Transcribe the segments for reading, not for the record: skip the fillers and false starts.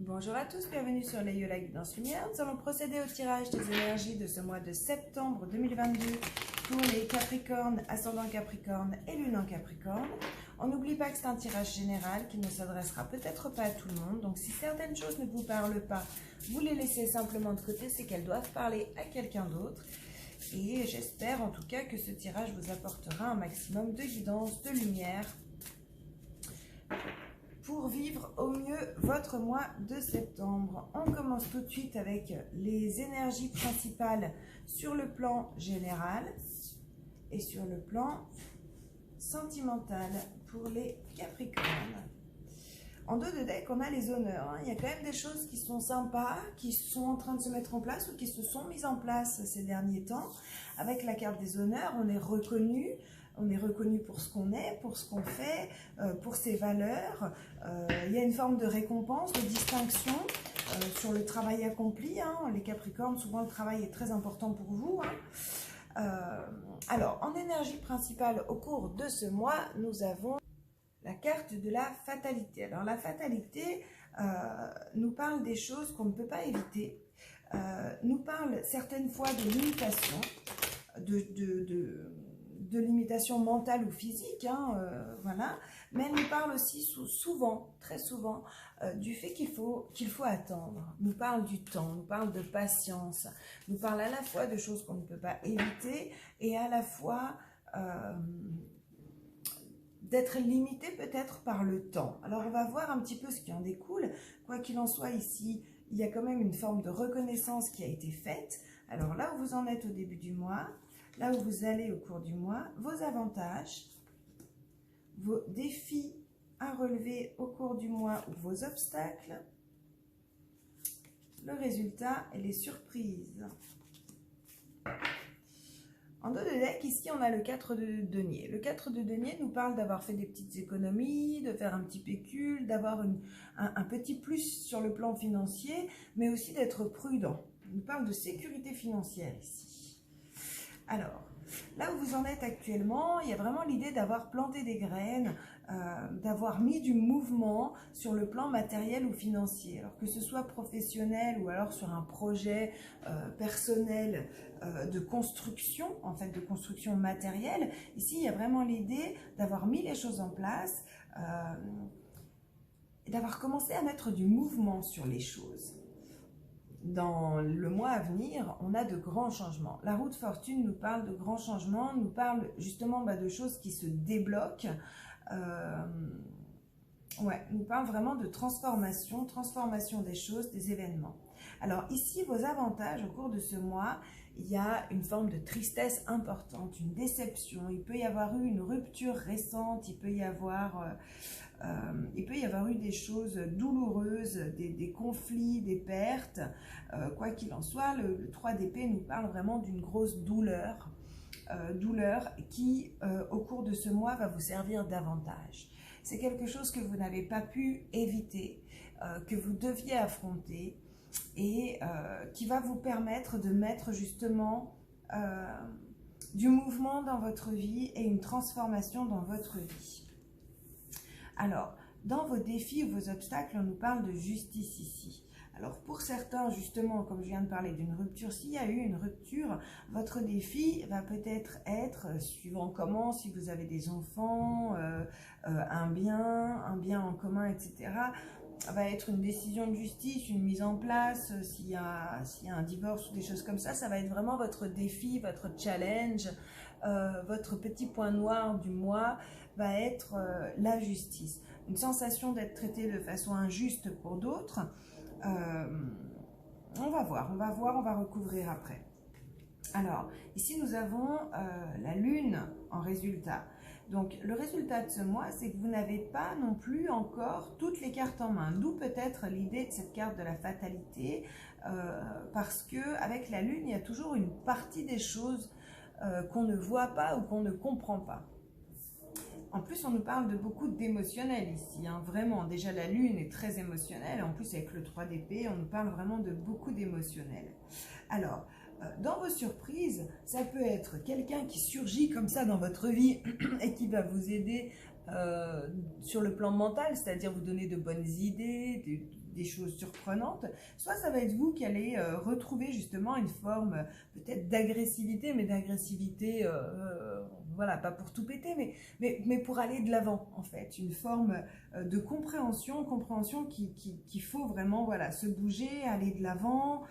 Bonjour à tous, bienvenue sur les la guidance lumière. Nous allons procéder au tirage des énergies de ce mois de septembre 2022 pour les Capricornes, ascendant Capricorne et lune en Capricorne. On n'oublie pas que c'est un tirage général qui ne s'adressera peut-être pas à tout le monde. Donc si certaines choses ne vous parlent pas, vous les laissez simplement de côté, c'est qu'elles doivent parler à quelqu'un d'autre. Et j'espère en tout cas que ce tirage vous apportera un maximum de guidance, de lumière, pour vivre au mieux votre mois de septembre. On commence tout de suite avec les énergies principales sur le plan général et sur le plan sentimental pour les Capricornes. En dos de deck, on a les honneurs. Il y a quand même des choses qui sont sympas, qui sont en train de se mettre en place ou qui se sont mises en place ces derniers temps. Avec la carte des honneurs, on est reconnu. On est reconnu pour ce qu'on est, pour ce qu'on fait, pour ses valeurs. Il y a une forme de récompense, de distinction sur le travail accompli. Les Capricornes, souvent le travail est très important pour vous. Alors, en énergie principale, au cours de ce mois, nous avons la carte de la fatalité. Alors, la fatalité nous parle des choses qu'on ne peut pas éviter, nous parle certaines fois de limitations, de limitations mentales ou physiques, voilà. Mais elle nous parle aussi souvent, très souvent, du fait qu'il faut attendre. Nous parle du temps, nous parle de patience, nous parle à la fois de choses qu'on ne peut pas éviter et à la fois d'être limité peut-être par le temps. Alors on va voir un petit peu ce qui en découle. Quoi qu'il en soit, ici, il y a quand même une forme de reconnaissance qui a été faite. Alors là où vous en êtes au début du mois, là où vous allez au cours du mois, vos avantages, vos défis à relever au cours du mois ou vos obstacles, le résultat et les surprises. En dos de deck, ici, on a le 4 de denier. Le 4 de denier nous parle d'avoir fait des petites économies, de faire un petit pécule, d'avoir un petit plus sur le plan financier, mais aussi d'être prudent. Il nous parle de sécurité financière ici. Alors, là où vous en êtes actuellement, il y a vraiment l'idée d'avoir planté des graines, d'avoir mis du mouvement sur le plan matériel ou financier. Alors que ce soit professionnel ou alors sur un projet personnel de construction, en fait de construction matérielle, ici il y a vraiment l'idée d'avoir mis les choses en place, et d'avoir commencé à mettre du mouvement sur les choses. Dans le mois à venir, on a de grands changements. La roue de fortune nous parle de grands changements, nous parle justement de choses qui se débloquent. Nous parle vraiment de transformation des choses, des événements. Alors ici, vos avantages au cours de ce mois, il y a une forme de tristesse importante, une déception. Il peut y avoir eu une rupture récente, il peut y avoir eu des choses douloureuses, des conflits, des pertes. Quoi qu'il en soit, le 3 d'épée nous parle vraiment d'une grosse douleur, qui, au cours de ce mois, va vous servir davantage. C'est quelque chose que vous n'avez pas pu éviter, que vous deviez affronter et qui va vous permettre de mettre justement du mouvement dans votre vie et une transformation dans votre vie. Alors, dans vos défis ou vos obstacles, on nous parle de justice ici. Alors, pour certains, justement, comme je viens de parler d'une rupture, s'il y a eu une rupture, votre défi va peut-être être, suivant comment, si vous avez des enfants, un bien en commun, etc., va être une décision de justice, une mise en place, s'il y a un divorce ou des choses comme ça va être vraiment votre défi, votre challenge, votre petit point noir du mois va être la justice. Une sensation d'être traité de façon injuste pour d'autres. On va voir, on va recouvrir après. Alors, ici nous avons la lune en résultat. Donc, le résultat de ce mois, c'est que vous n'avez pas non plus encore toutes les cartes en main. D'où peut-être l'idée de cette carte de la fatalité, parce que avec la lune, il y a toujours une partie des choses qu'on ne voit pas ou qu'on ne comprend pas. En plus, on nous parle de beaucoup d'émotionnel ici, vraiment. Déjà, la lune est très émotionnelle. En plus, avec le 3 d'épée, on nous parle vraiment de beaucoup d'émotionnel. Alors, dans vos surprises, ça peut être quelqu'un qui surgit comme ça dans votre vie et qui va vous aider sur le plan mental, c'est-à-dire vous donner de bonnes idées, des choses surprenantes, soit ça va être vous qui allez retrouver justement une forme peut-être d'agressivité, mais d'agressivité, voilà, pas pour tout péter, mais pour aller de l'avant en fait, une forme de compréhension qu'il faut vraiment voilà, se bouger, aller de l'avant,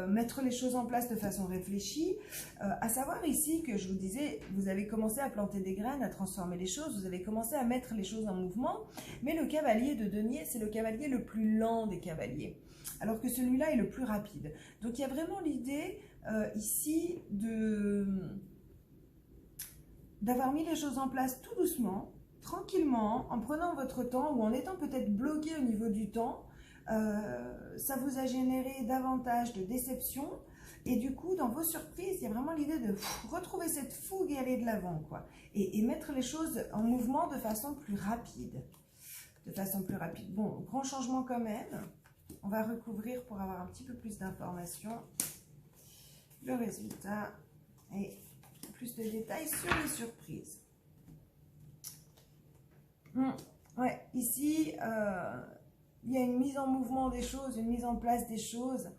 mettre les choses en place de façon réfléchie, à savoir ici que je vous disais, vous avez commencé à planter des graines, à transformer les choses, vous avez commencé à mettre les choses en mouvement, mais le cavalier de denier, c'est le cavalier le plus lent des cavaliers, alors que celui-là est le plus rapide. Donc il y a vraiment l'idée ici d'avoir mis les choses en place tout doucement, tranquillement, en prenant votre temps ou en étant peut-être bloqué au niveau du temps. Ça vous a généré davantage de déception et du coup dans vos surprises il y a vraiment l'idée de retrouver cette fougue et aller de l'avant quoi, et mettre les choses en mouvement de façon plus rapide, bon, grand changement quand même. On va recouvrir pour avoir un petit peu plus d'informations, le résultat et plus de détails sur les surprises. Ouais, ici il y a une mise en mouvement des choses, une mise en place des choses,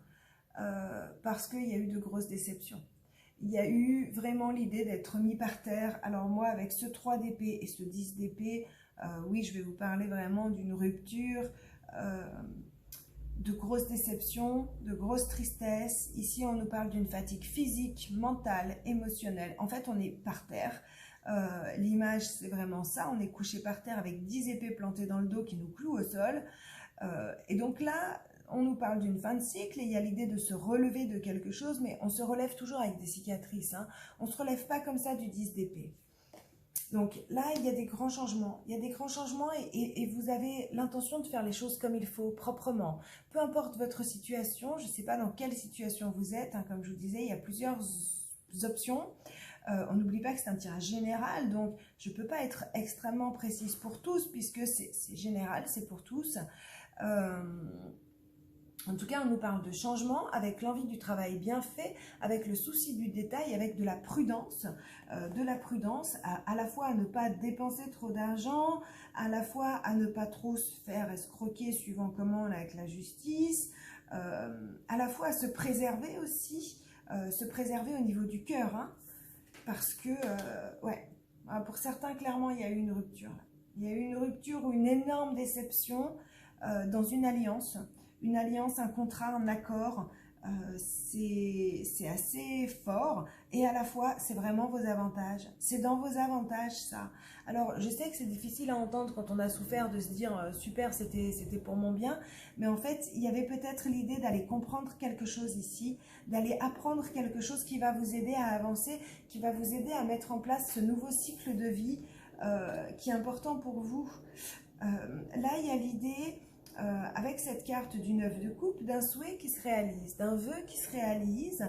parce qu'il y a eu de grosses déceptions. Il y a eu vraiment l'idée d'être mis par terre. Alors moi, avec ce 3 d'épée et ce 10 d'épée, oui, je vais vous parler vraiment d'une rupture, de grosses déceptions, de grosses tristesses. Ici, on nous parle d'une fatigue physique, mentale, émotionnelle. En fait, on est par terre. L'image, c'est vraiment ça. On est couché par terre avec 10 épées plantées dans le dos qui nous clouent au sol. Et donc là, on nous parle d'une fin de cycle et il y a l'idée de se relever de quelque chose, mais on se relève toujours avec des cicatrices. Hein. On ne se relève pas comme ça du 10 d'épée. Donc là, il y a des grands changements. Il y a des grands changements et vous avez l'intention de faire les choses comme il faut, proprement. Peu importe votre situation, je ne sais pas dans quelle situation vous êtes. Hein, comme je vous disais, il y a plusieurs options. On n'oublie pas que c'est un tirage général, donc je ne peux pas être extrêmement précise pour tous, puisque c'est général, c'est pour tous. En tout cas, on nous parle de changement avec l'envie du travail bien fait, avec le souci du détail, avec de la prudence à la fois à ne pas dépenser trop d'argent, à la fois à ne pas trop se faire escroquer suivant comment avec la justice, à la fois à se préserver aussi, se préserver au niveau du cœur, hein, parce que, ouais, pour certains, clairement, il y a eu une rupture. Il y a eu une rupture ou une énorme déception dans une alliance, un contrat, un accord. C'est assez fort et à la fois c'est vraiment vos avantages, c'est dans vos avantages ça. Alors je sais que c'est difficile à entendre quand on a souffert de se dire super c'était pour mon bien, mais en fait il y avait peut-être l'idée d'aller comprendre quelque chose ici, d'aller apprendre quelque chose qui va vous aider à avancer, qui va vous aider à mettre en place ce nouveau cycle de vie qui est important pour vous. Là il y a l'idée avec cette carte du 9 de coupe, d'un souhait qui se réalise, d'un vœu qui se réalise,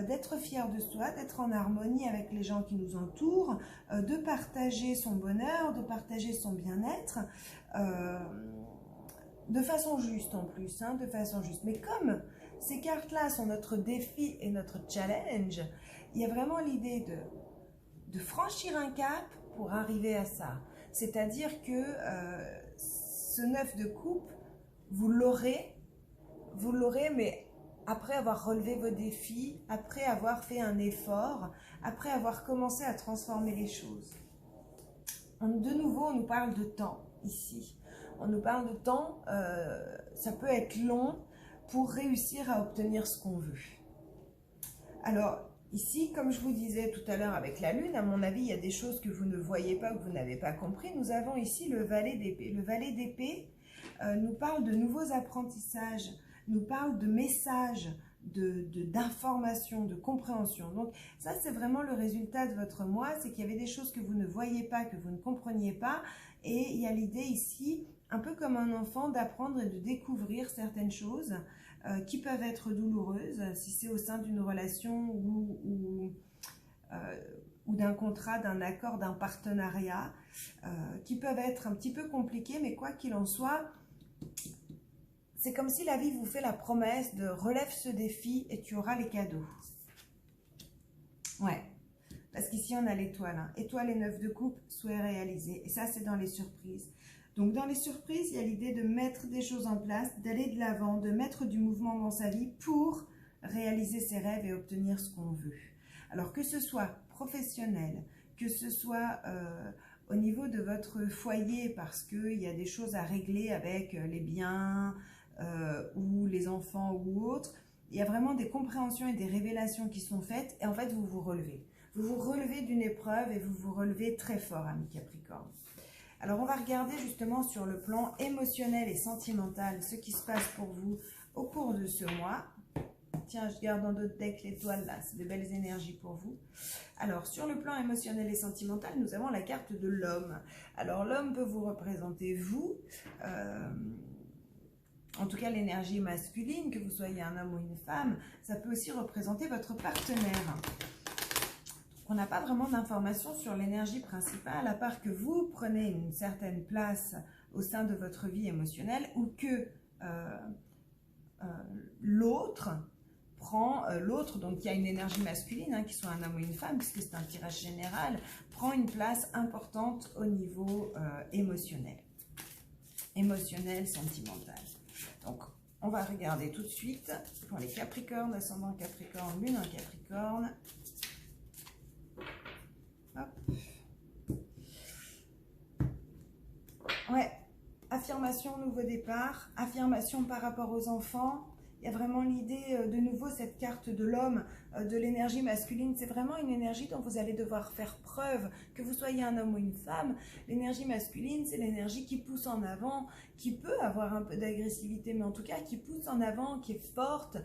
d'être fier de soi, d'être en harmonie avec les gens qui nous entourent, de partager son bonheur, de partager son bien-être, de façon juste en plus, hein, de façon juste. Mais comme ces cartes-là sont notre défi et notre challenge, il y a vraiment l'idée de franchir un cap pour arriver à ça. C'est-à-dire que ce 9 de coupe, vous l'aurez, mais après avoir relevé vos défis, après avoir fait un effort, après avoir commencé à transformer les choses. De nouveau, on nous parle de temps ici. On nous parle de temps, ça peut être long pour réussir à obtenir ce qu'on veut. Alors, ici, comme je vous disais tout à l'heure avec la Lune, à mon avis, il y a des choses que vous ne voyez pas ou que vous n'avez pas compris. Nous avons ici le valet d'épée. Le valet d'épée nous parle de nouveaux apprentissages, nous parle de messages, d'informations, de compréhension. Donc ça, c'est vraiment le résultat de votre mois, c'est qu'il y avait des choses que vous ne voyez pas, que vous ne compreniez pas, et il y a l'idée ici, un peu comme un enfant, d'apprendre et de découvrir certaines choses qui peuvent être douloureuses, si c'est au sein d'une relation ou d'un contrat, d'un accord, d'un partenariat, qui peuvent être un petit peu compliqués, mais quoi qu'il en soit, c'est comme si la vie vous fait la promesse de relève ce défi et tu auras les cadeaux. Ouais, parce qu'ici on a l'étoile. Hein. Étoile et 9 de coupe, souhait réalisé. Et ça, c'est dans les surprises. Donc dans les surprises, il y a l'idée de mettre des choses en place, d'aller de l'avant, de mettre du mouvement dans sa vie pour réaliser ses rêves et obtenir ce qu'on veut. Alors que ce soit professionnel, que ce soit au niveau de votre foyer parce qu'il y a des choses à régler avec les biens ou les enfants ou autres, il y a vraiment des compréhensions et des révélations qui sont faites et en fait vous vous relevez. Vous vous relevez d'une épreuve et vous vous relevez très fort, amis Capricorne. Alors on va regarder justement sur le plan émotionnel et sentimental ce qui se passe pour vous au cours de ce mois. Tiens, je garde dans d'autres decks l'étoile là, c'est de belles énergies pour vous. Alors sur le plan émotionnel et sentimental, nous avons la carte de l'homme. Alors l'homme peut vous représenter vous, en tout cas l'énergie masculine, que vous soyez un homme ou une femme. Ça peut aussi représenter votre partenaire. On n'a pas vraiment d'informations sur l'énergie principale, à part que vous prenez une certaine place au sein de votre vie émotionnelle ou que l'autre prend, donc il y a une énergie masculine, hein, qu'il soit un homme ou une femme, puisque c'est un tirage général, prend une place importante au niveau émotionnel, sentimental. Donc, on va regarder tout de suite pour les Capricornes, ascendant Capricorne, lune en Capricorne. Hop. Ouais, affirmation, nouveau départ, affirmation par rapport aux enfants. Il y a vraiment l'idée, de nouveau, cette carte de l'homme, de l'énergie masculine. C'est vraiment une énergie dont vous allez devoir faire preuve, que vous soyez un homme ou une femme. L'énergie masculine, c'est l'énergie qui pousse en avant, qui peut avoir un peu d'agressivité, mais en tout cas qui pousse en avant, qui est forte,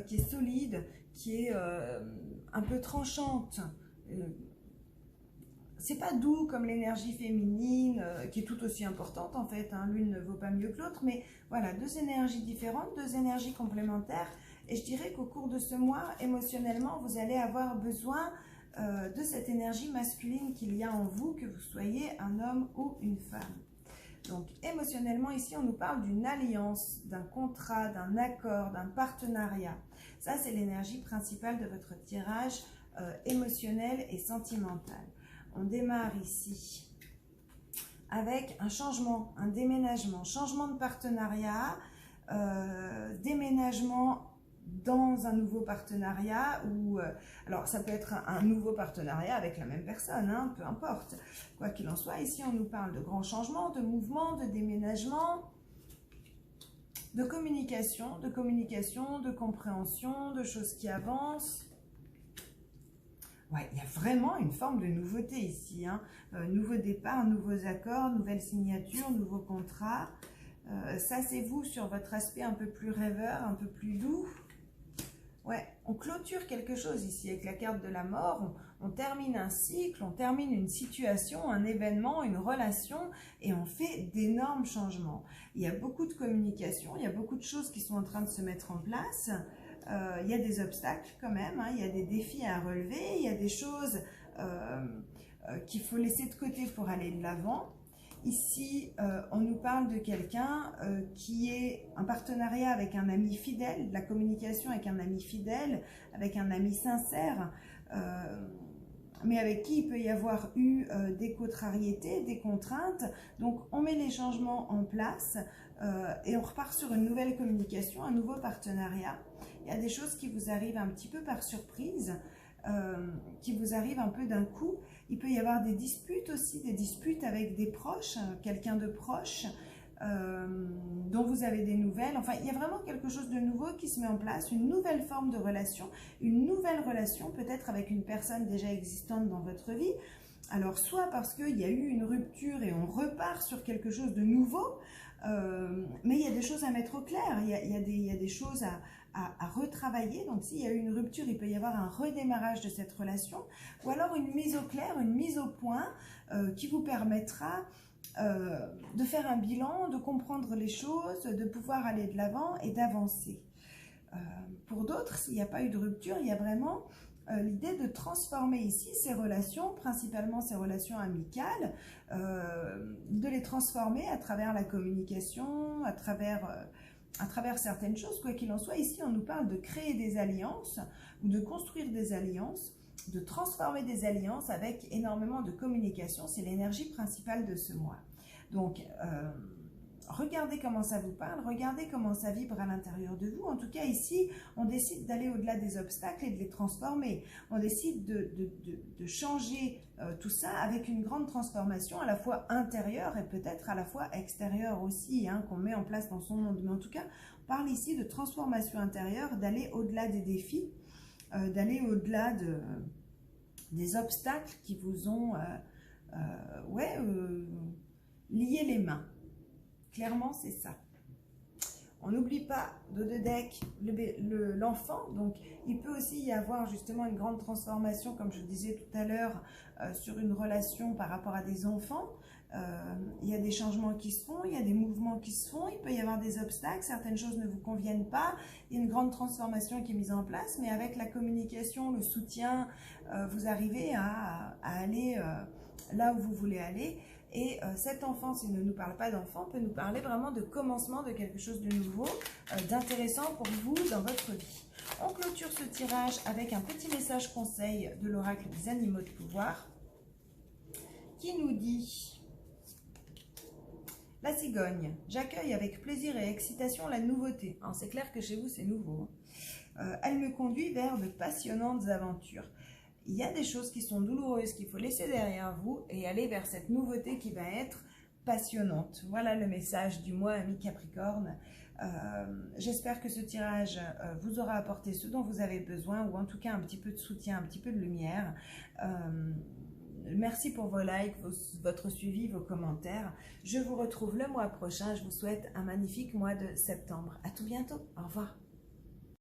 qui est solide, qui est un peu tranchante. C'est pas doux comme l'énergie féminine, qui est tout aussi importante en fait, hein. L'une ne vaut pas mieux que l'autre, mais voilà, deux énergies différentes, deux énergies complémentaires, et je dirais qu'au cours de ce mois, émotionnellement, vous allez avoir besoin de cette énergie masculine qu'il y a en vous, que vous soyez un homme ou une femme. Donc émotionnellement, ici, on nous parle d'une alliance, d'un contrat, d'un accord, d'un partenariat. Ça, c'est l'énergie principale de votre tirage émotionnel et sentimental. On démarre ici avec un changement, un déménagement, changement de partenariat, déménagement dans un nouveau partenariat ou alors ça peut être un nouveau partenariat avec la même personne, hein, peu importe. Quoi qu'il en soit, ici on nous parle de grands changements, de mouvements, de déménagement, de communication, de compréhension, de choses qui avancent. Ouais, il y a vraiment une forme de nouveauté ici, hein. Nouveau départ, nouveaux accords, nouvelles signatures, nouveaux contrats. Ça, c'est vous sur votre aspect un peu plus rêveur, un peu plus doux. Ouais, on clôture quelque chose ici avec la carte de la mort. On termine un cycle, on termine une situation, un événement, une relation et on fait d'énormes changements. Il y a beaucoup de communication, il y a beaucoup de choses qui sont en train de se mettre en place. Il y a des obstacles quand même, hein, il y a des défis à relever, il y a des choses qu'il faut laisser de côté pour aller de l'avant. Ici, on nous parle de quelqu'un qui est un partenariat avec un ami fidèle, de la communication avec un ami fidèle, avec un ami sincère, mais avec qui il peut y avoir eu des contrariétés, des contraintes. Donc, on met les changements en place et on repart sur une nouvelle communication, un nouveau partenariat. Il y a des choses qui vous arrivent un petit peu par surprise, qui vous arrivent un peu d'un coup. Il peut y avoir des disputes aussi, des disputes avec des proches, quelqu'un de proche, dont vous avez des nouvelles. Enfin, il y a vraiment quelque chose de nouveau qui se met en place, une nouvelle forme de relation, une nouvelle relation peut-être avec une personne déjà existante dans votre vie. Alors, soit parce qu'il y a eu une rupture et on repart sur quelque chose de nouveau, mais il y a des choses à mettre au clair, il y a des choses à retravailler. Donc s'il y a eu une rupture, il peut y avoir un redémarrage de cette relation, ou alors une mise au clair, une mise au point qui vous permettra de faire un bilan, de comprendre les choses, de pouvoir aller de l'avant et d'avancer. Pour d'autres, s'il n'y a pas eu de rupture, il y a vraiment l'idée de transformer ici ces relations, principalement ces relations amicales, de les transformer à travers la communication, à travers certaines choses. Quoi qu'il en soit, ici on nous parle de créer des alliances ou de construire des alliances, de transformer des alliances avec énormément de communication. C'est l'énergie principale de ce mois. Donc, regardez comment ça vous parle, regardez comment ça vibre à l'intérieur de vous. En tout cas, ici, on décide d'aller au-delà des obstacles et de les transformer. On décide de changer tout ça avec une grande transformation à la fois intérieure et peut-être à la fois extérieure aussi, hein, qu'on met en place dans son monde. Mais en tout cas, on parle ici de transformation intérieure, d'aller au-delà des défis, d'aller au-delà des obstacles qui vous ont lié les mains. Clairement, c'est ça. On n'oublie pas de deck l'enfant, donc il peut aussi y avoir justement une grande transformation, comme je le disais tout à l'heure, sur une relation par rapport à des enfants. Il y a des changements qui se font, il y a des mouvements qui se font, il peut y avoir des obstacles, certaines choses ne vous conviennent pas, il y a une grande transformation qui est mise en place, mais avec la communication, le soutien, vous arrivez à aller là où vous voulez aller. Et cet enfant, s'il ne nous parle pas d'enfant, peut nous parler vraiment de commencement de quelque chose de nouveau, d'intéressant pour vous dans votre vie. On clôture ce tirage avec un petit message conseil de l'oracle des animaux de pouvoir qui nous dit: la cigogne, j'accueille avec plaisir et excitation la nouveauté. C'est clair que chez vous c'est nouveau. Elle me conduit vers de passionnantes aventures. Il y a des choses qui sont douloureuses qu'il faut laisser derrière vous et aller vers cette nouveauté qui va être passionnante. Voilà le message du mois ami Capricorne. J'espère que ce tirage vous aura apporté ce dont vous avez besoin, ou en tout cas un petit peu de soutien, un petit peu de lumière. Merci pour vos likes, votre suivi, vos commentaires. Je vous retrouve le mois prochain. Je vous souhaite un magnifique mois de septembre. À tout bientôt. Au revoir.